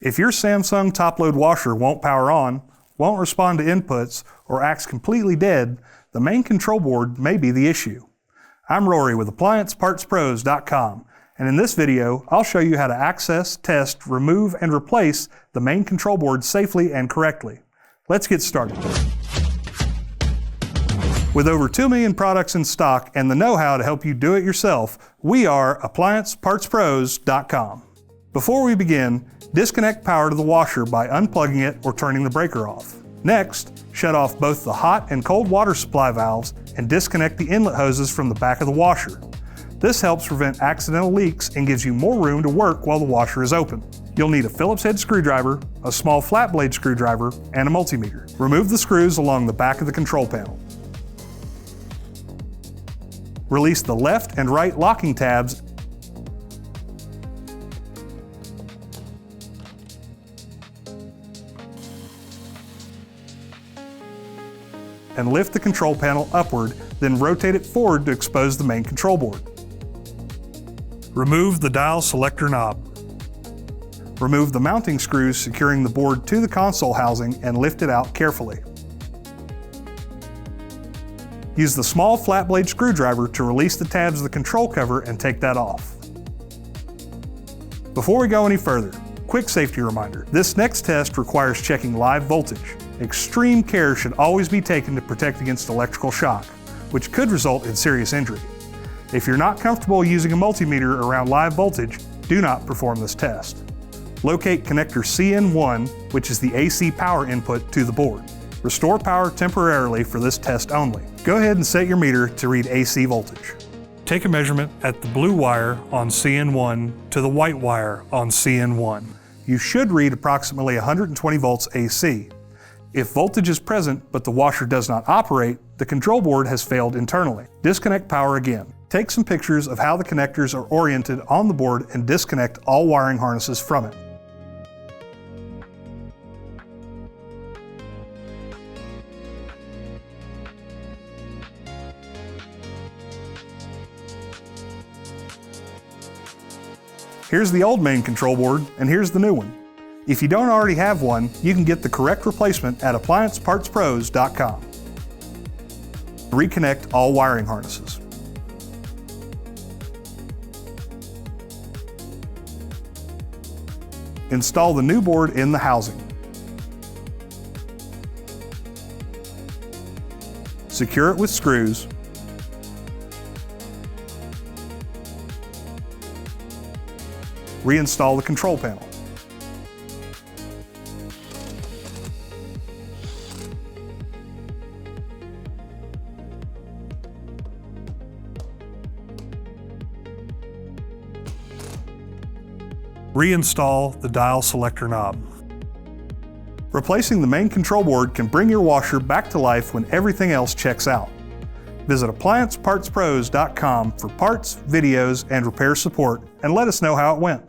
If your Samsung top-load washer won't power on, won't respond to inputs, or acts completely dead, the main control board may be the issue. I'm Rory with AppliancePartsPros.com, and in this video, I'll show you how to access, test, remove, and replace the main control board safely and correctly. Let's get started. With over 2 million products in stock and the know-how to help you do it yourself, we are AppliancePartsPros.com. Before we begin, disconnect power to the washer by unplugging it or turning the breaker off. Next, shut off both the hot and cold water supply valves and disconnect the inlet hoses from the back of the washer. This helps prevent accidental leaks and gives you more room to work while the washer is open. You'll need a Phillips head screwdriver, a small flat blade screwdriver, and a multimeter. Remove the screws along the back of the control panel. Release the left and right locking tabs and lift the control panel upward, then rotate it forward to expose the main control board. Remove the dial selector knob. Remove the mounting screws securing the board to the console housing and lift it out carefully. Use the small flat blade screwdriver to release the tabs of the control cover and take that off. Before we go any further, quick safety reminder. This next test requires checking live voltage. Extreme care should always be taken to protect against electrical shock, which could result in serious injury. If you're not comfortable using a multimeter around live voltage, do not perform this test. Locate connector CN1, which is the AC power input to the board. Restore power temporarily for this test only. Go ahead and set your meter to read AC voltage. Take a measurement at the blue wire on CN1 to the white wire on CN1. You should read approximately 120 volts AC. If voltage is present but the washer does not operate, the control board has failed internally. Disconnect power again. Take some pictures of how the connectors are oriented on the board and disconnect all wiring harnesses from it. Here's the old main control board, and here's the new one. If you don't already have one, you can get the correct replacement at AppliancePartsPros.com. Reconnect all wiring harnesses. Install the new board in the housing. Secure it with screws. Reinstall the control panel. Reinstall the dial selector knob. Replacing the main control board can bring your washer back to life when everything else checks out. Visit AppliancePartsPros.com for parts, videos, and repair support, and let us know how it went.